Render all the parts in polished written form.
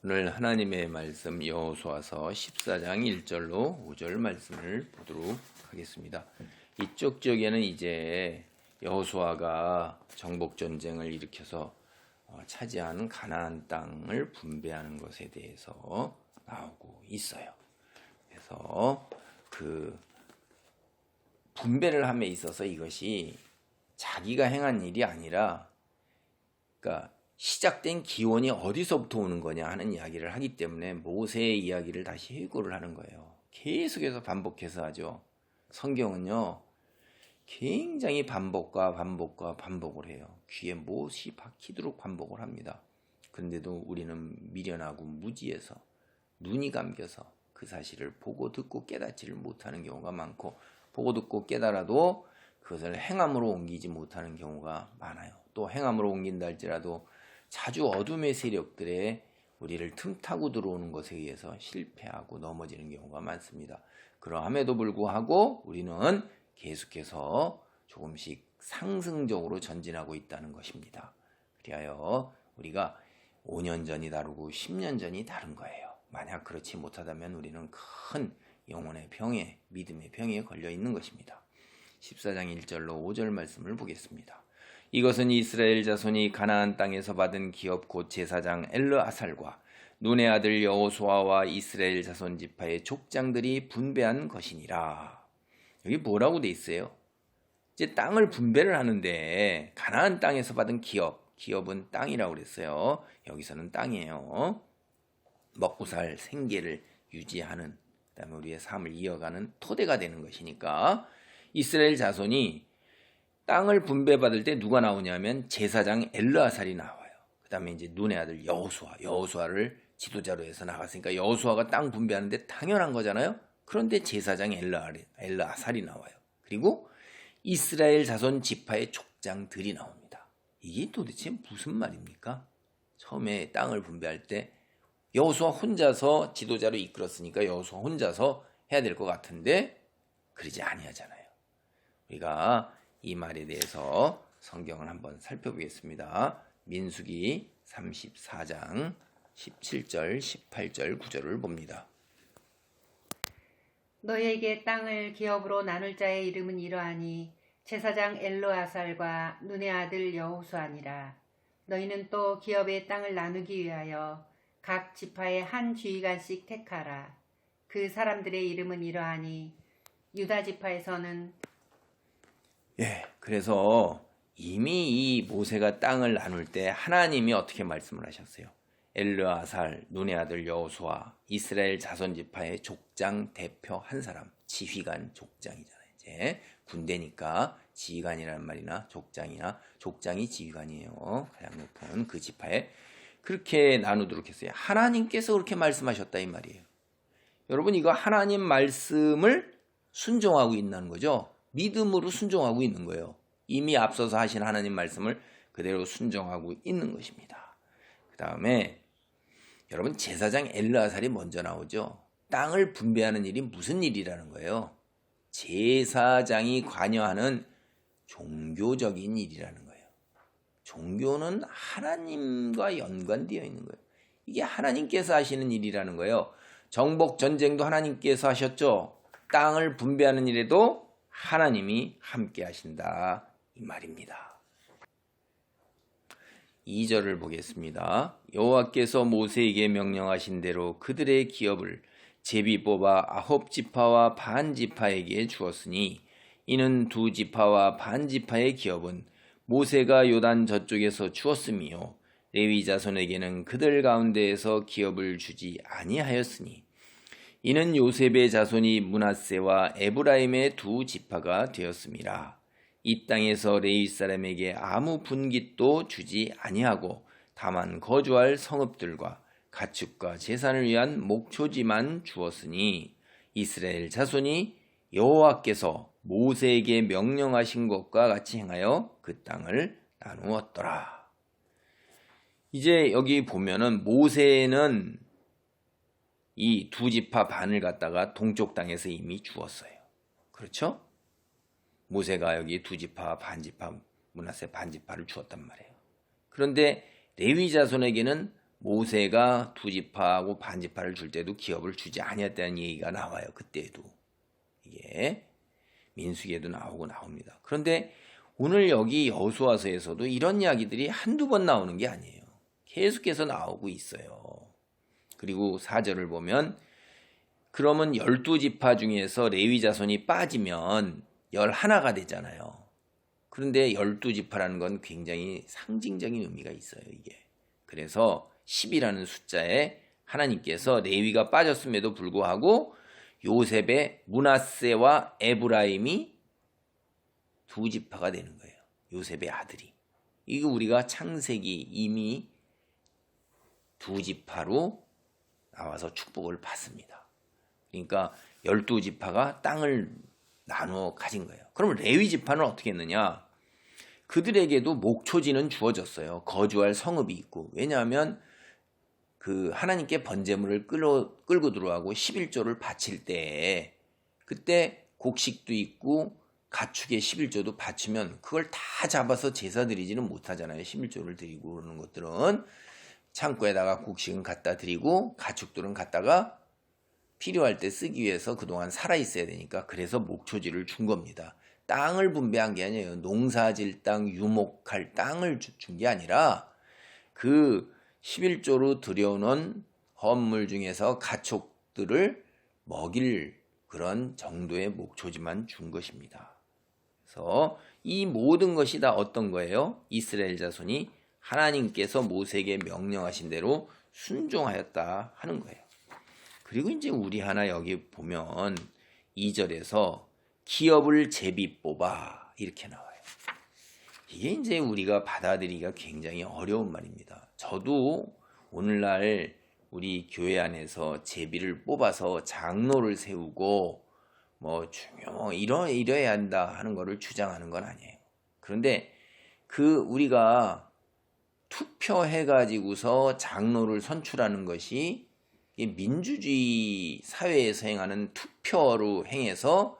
오늘 하나님의 말씀 여호수아서 14장 1절로 5절 말씀을 보도록 하겠습니다. 이쪽 지역에는 이제 여호수아가 정복 전쟁을 일으켜서 차지하는 가나안 땅을 분배하는 것에 대해서 나오고 있어요. 그래서 그 분배를 함에 있어서 이것이 자기가 행한 일이 아니라 그러니까 시작된 기원이 어디서부터 오는 거냐 하는 이야기를 하기 때문에 모세의 이야기를 다시 회고를 하는 거예요. 계속해서 반복해서 하죠. 성경은요 굉장히 반복을 해요. 귀에 못이 박히도록 반복을 합니다. 그런데도 우리는 미련하고 무지해서 눈이 감겨서 그 사실을 보고 듣고 깨닫지를 못하는 경우가 많고, 보고 듣고 깨달아도 그것을 행함으로 옮기지 못하는 경우가 많아요. 또 행함으로 옮긴다 할지라도 자주 어둠의 세력들에 우리를 틈타고 들어오는 것에 의해서 실패하고 넘어지는 경우가 많습니다. 그러함에도 불구하고 우리는 계속해서 조금씩 상승적으로 전진하고 있다는 것입니다. 그리하여 우리가 5년 전이 다르고 10년 전이 다른 거예요. 만약 그렇지 못하다면 우리는 큰 영혼의 병에, 믿음의 병에 걸려 있는 것입니다. 14장 1절로 5절 말씀을 보겠습니다. 이것은 이스라엘 자손이 가나안 땅에서 받은 기업 곧 제사장 엘르아살과 눈의 아들 여호수아와 이스라엘 자손 지파의 족장들이 분배한 것이니라. 여기 뭐라고 돼 있어요? 이제 땅을 분배를 하는데 가나안 땅에서 받은 기업은 땅이라고 그랬어요. 여기서는 땅이에요. 먹고 살 생계를 유지하는, 그다음에 우리의 삶을 이어가는 토대가 되는 것이니까 이스라엘 자손이 땅을 분배받을 때 누가 나오냐면 제사장 엘르아살이 나와요. 그 다음에 이제 눈의 아들 여호수아를 지도자로 해서 나갔으니까 여호수아가 땅 분배하는데 당연한 거잖아요. 그런데 제사장 엘르아살이 나와요. 그리고 이스라엘 자손 지파의 족장들이 나옵니다. 이게 도대체 무슨 말입니까? 처음에 땅을 분배할 때 여호수아 혼자서 지도자로 이끌었으니까 여호수아 혼자서 해야 될 것 같은데 그러지 아니하잖아요. 우리가 이 말에 대해서 성경을 한번 살펴보겠습니다. 민수기 34장 17절, 18절, 9절을 봅니다. 너희에게 땅을 기업으로 나눌 자의 이름은 이러하니 제사장 엘르아살과 눈의 아들 여호수아니라. 너희는 또 기업의 땅을 나누기 위하여 각 지파의 한 지휘관씩 택하라. 그 사람들의 이름은 이러하니 유다 지파에서는 그래서 이미 이 모세가 땅을 나눌 때 하나님이 어떻게 말씀을 하셨어요? 엘르아살, 눈의 아들 여호수아, 이스라엘 자손 지파의 족장 대표 한 사람, 지휘관 족장이잖아요. 이제 군대니까 지휘관이라는 말이나 족장이 지휘관이에요. 가장 높은 그 지파에 그렇게 나누도록 했어요. 하나님께서 그렇게 말씀하셨다 이 말이에요. 여러분 이거 하나님 말씀을 순종하고 있는 거죠. 믿음으로 순종하고 있는 거예요. 이미 앞서서 하신 하나님 말씀을 그대로 순종하고 있는 것입니다. 그 다음에 여러분 제사장 엘르아살이 먼저 나오죠. 땅을 분배하는 일이 무슨 일이라는 거예요? 제사장이 관여하는 종교적인 일이라는 거예요. 종교는 하나님과 연관되어 있는 거예요. 이게 하나님께서 하시는 일이라는 거예요. 정복 전쟁도 하나님께서 하셨죠. 땅을 분배하는 일에도 하나님이 함께 하신다 이 말입니다. 2절을 보겠습니다. 여호와께서 모세에게 명령하신 대로 그들의 기업을 제비 뽑아 9지파와 반 지파에게 주었으니 이는 2지파와 반 지파의 기업은 모세가 요단 저쪽에서 주었으며 레위 자손에게는 그들 가운데에서 기업을 주지 아니하였으니 이는 요셉의 자손이 므낫세와 에브라임의 2지파가 되었음이라. 이 땅에서 레위 사람에게 아무 분깃도 주지 아니하고 다만 거주할 성읍들과 가축과 제산을 위한 목초지만 주었으니 이스라엘 자손이 여호와께서 모세에게 명령하신 것과 같이 행하여 그 땅을 나누었더라. 이제 여기 보면은 모세는 이 2지파 반을 갖다가 동쪽 땅에서 이미 주었어요. 그렇죠? 모세가 여기 2지파, 반지파, 므낫세 반지파를 주었단 말이에요. 그런데 레위 자손에게는 모세가 두 지파하고 반 지파를 줄 때도 기업을 주지 아니었다는 얘기가 나와요. 그때도 이게 민수기에도 나옵니다. 그런데 오늘 여기 여호수아서에서도 이런 이야기들이 한두 번 나오는 게 아니에요. 계속해서 나오고 있어요. 그리고 4절을 보면 그러면 12지파 중에서 레위 자손이 빠지면 11가 되잖아요. 그런데 12지파라는 건 굉장히 상징적인 의미가 있어요. 이게. 그래서 10이라는 숫자에 하나님께서 레위가 빠졌음에도 불구하고 요셉의 므낫세와 에브라임이 두 지파가 되는 거예요. 요셉의 아들이. 이거 우리가 창세기 이미 두 지파로 나와서 축복을 받습니다. 그러니까 12지파가 땅을 나누어 가진 거예요. 그럼 레위 지파는 어떻게 했느냐? 그들에게도 목초지는 주어졌어요. 거주할 성읍이 있고. 왜냐하면 그 하나님께 번제물을 끌고 들어가고 11조를 바칠 때 그때 곡식도 있고 가축의 11조도 바치면 그걸 다 잡아서 제사 드리지는 못하잖아요. 11조를 드리고 그러는 것들은 창고에다가 곡식은 갖다 드리고 가축들은 갖다가 필요할 때 쓰기 위해서 그동안 살아있어야 되니까 그래서 목초지를 준 겁니다. 땅을 분배한 게 아니에요. 농사질 땅, 유목할 땅을 준 게 아니라 그 11조로 들여오는 헌물 중에서 가축들을 먹일 그런 정도의 목초지만 준 것입니다. 그래서 이 모든 것이 다 어떤 거예요? 이스라엘 자손이 하나님께서 모세에게 명령하신 대로 순종하였다 하는 거예요. 그리고 이제 우리 하나 여기 보면 2절에서 기업을 제비 뽑아 이렇게 나와요. 이게 이제 우리가 받아들이기가 굉장히 어려운 말입니다. 저도 오늘날 우리 교회 안에서 제비를 뽑아서 장로를 세우고 이래야 한다 하는 거를 주장하는 건 아니에요. 그런데 우리가 투표해 가지고서 장로를 선출하는 것이 민주주의 사회에서 행하는 투표로 행해서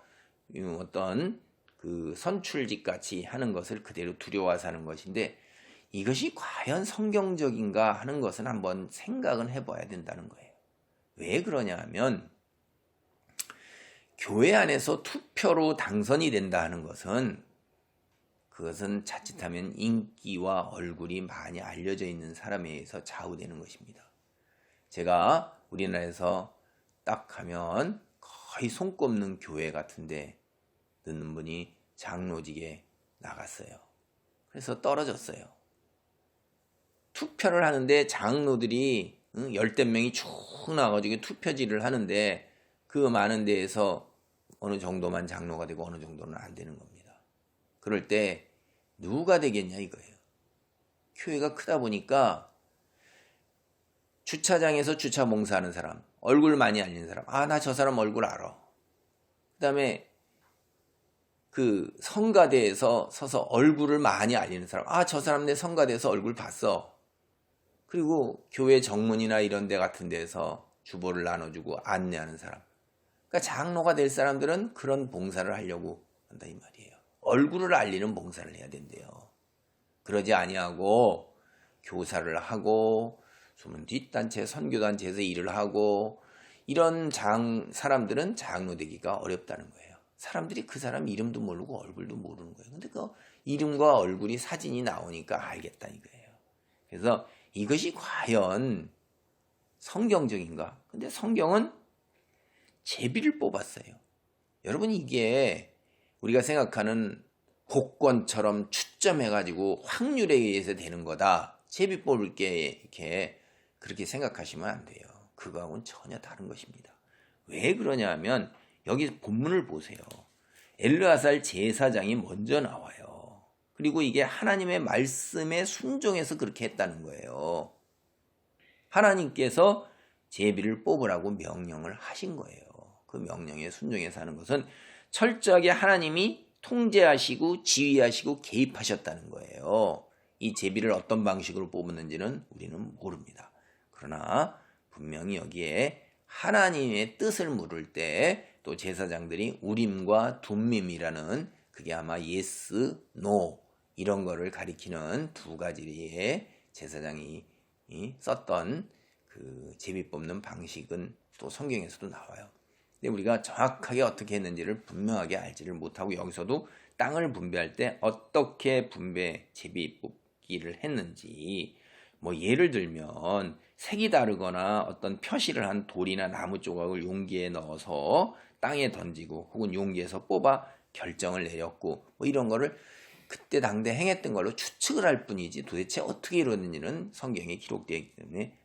어떤 그 선출직 같이 하는 것을 그대로 두려워서 하는 것인데 이것이 과연 성경적인가 하는 것은 한번 생각은 해봐야 된다는 거예요. 왜 그러냐 하면 교회 안에서 투표로 당선이 된다 하는 것은 그것은 자칫하면 인기와 얼굴이 많이 알려져 있는 사람에 의해서 좌우되는 것입니다. 제가 우리나라에서 딱 가면 거의 손꼽는 교회 같은데 듣는 분이 장로직에 나갔어요. 그래서 떨어졌어요. 투표를 하는데 장로들이 열댓 명이 쭉 나와가지고 투표지를 하는데 그 많은 데에서 어느 정도만 장로가 되고 어느 정도는 안 되는 겁니다. 그럴 때 누가 되겠냐 이거예요. 교회가 크다 보니까 주차장에서 주차 봉사하는 사람, 얼굴 많이 알리는 사람, 나 저 사람 얼굴 알아. 그 다음에 그 성가대에서 서서 얼굴을 많이 알리는 사람, 저 사람 내 성가대에서 얼굴 봤어. 그리고 교회 정문이나 이런 데 같은 데서 주보를 나눠주고 안내하는 사람. 그러니까 장로가 될 사람들은 그런 봉사를 하려고 한다 이 말이에요. 얼굴을 알리는 봉사를 해야 된대요. 그러지 아니하고 교사를 하고 숨은 뒷단체, 선교단체에서 일을 하고 이런 사람들은 장로 되기가 어렵다는 거예요. 사람들이 그 사람 이름도 모르고 얼굴도 모르는 거예요. 근데 그 이름과 얼굴이 사진이 나오니까 알겠다 이거예요. 그래서 이것이 과연 성경적인가? 근데 성경은 제비를 뽑았어요. 여러분 이게 우리가 생각하는 복권처럼 추첨해가지고 확률에 의해서 되는 거다. 제비 뽑을 게 이렇게 그렇게 생각하시면 안 돼요. 그거하고는 전혀 다른 것입니다. 왜 그러냐 하면 여기 본문을 보세요. 엘르아살 제사장이 먼저 나와요. 그리고 이게 하나님의 말씀에 순종해서 그렇게 했다는 거예요. 하나님께서 제비를 뽑으라고 명령을 하신 거예요. 그 명령에 순종해서 하는 것은 철저하게 하나님이 통제하시고 지휘하시고 개입하셨다는 거예요. 이 제비를 어떤 방식으로 뽑았는지는 우리는 모릅니다. 그러나 분명히 여기에 하나님의 뜻을 물을 때 또 제사장들이 우림과 둠밈이라는 그게 아마 예스, 노 이런 거를 가리키는 두 가지의 제사장이 썼던 그 제비 뽑는 방식은 또 성경에서도 나와요. 근데 우리가 정확하게 어떻게 했는지를 분명하게 알지를 못하고 여기서도 땅을 분배할 때 어떻게 제비 뽑기를 했는지, 뭐 예를 들면 색이 다르거나 어떤 표시를 한 돌이나 나무 조각을 용기에 넣어서 땅에 던지고 혹은 용기에서 뽑아 결정을 내렸고 뭐 이런 거를 그때 당대 행했던 걸로 추측을 할 뿐이지 도대체 어떻게 이루어졌는지는 성경에 기록되어 있기 때문에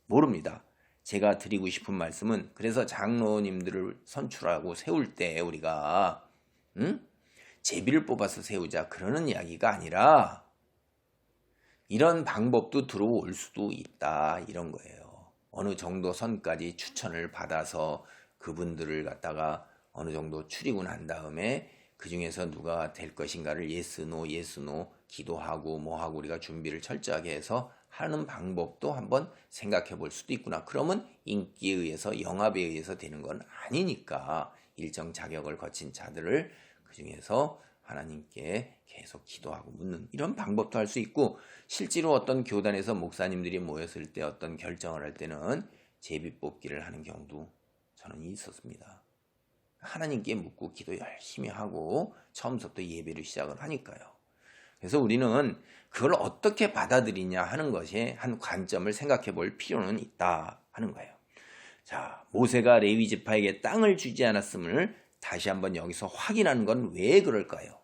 모릅니다. 제가 드리고 싶은 말씀은 그래서 장로님들을 선출하고 세울 때 우리가 제비를 뽑아서 세우자 그러는 이야기가 아니라 이런 방법도 들어올 수도 있다 이런 거예요. 어느 정도 선까지 추천을 받아서 그분들을 갖다가 어느 정도 추리고 난 다음에 그 중에서 누가 될 것인가를 예스 노 기도하고 뭐하고 우리가 준비를 철저하게 해서 하는 방법도 한번 생각해 볼 수도 있구나. 그러면 인기에 의해서 영합에 의해서 되는 건 아니니까 일정 자격을 거친 자들을 그 중에서 하나님께 계속 기도하고 묻는 이런 방법도 할 수 있고, 실제로 어떤 교단에서 목사님들이 모였을 때 어떤 결정을 할 때는 제비 뽑기를 하는 경우도 저는 있었습니다. 하나님께 묻고 기도 열심히 하고 처음부터 예배를 시작을 하니까요. 그래서 우리는 그걸 어떻게 받아들이냐 하는 것에 한 관점을 생각해 볼 필요는 있다 하는 거예요. 자, 모세가 레위 지파에게 땅을 주지 않았음을 다시 한번 여기서 확인하는 건 왜 그럴까요?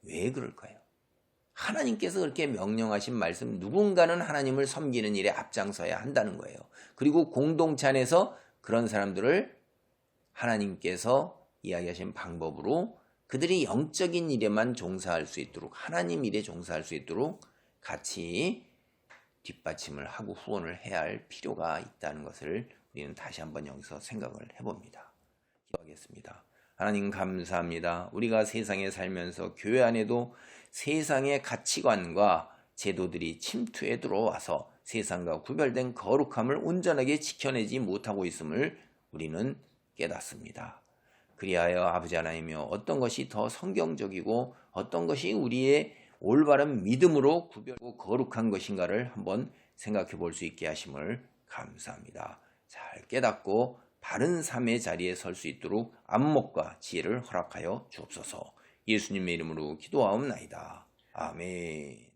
왜 그럴까요? 하나님께서 그렇게 명령하신 말씀, 누군가는 하나님을 섬기는 일에 앞장서야 한다는 거예요. 그리고 공동체 안에서 그런 사람들을 하나님께서 이야기하신 방법으로 그들이 영적인 일에만 종사할 수 있도록, 하나님 일에 종사할 수 있도록 같이 뒷받침을 하고 후원을 해야 할 필요가 있다는 것을 우리는 다시 한번 여기서 생각을 해봅니다. 기도하겠습니다. 하나님 감사합니다. 우리가 세상에 살면서 교회 안에도 세상의 가치관과 제도들이 침투해 들어와서 세상과 구별된 거룩함을 온전하게 지켜내지 못하고 있음을 우리는 깨닫습니다. 그리하여 아버지 하나님이여, 어떤 것이 더 성경적이고 어떤 것이 우리의 올바른 믿음으로 구별하고 거룩한 것인가를 한번 생각해 볼 수 있게 하심을 감사합니다. 잘 깨닫고 바른 삶의 자리에 설 수 있도록 안목과 지혜를 허락하여 주옵소서. 예수님의 이름으로 기도하옵나이다. 아멘.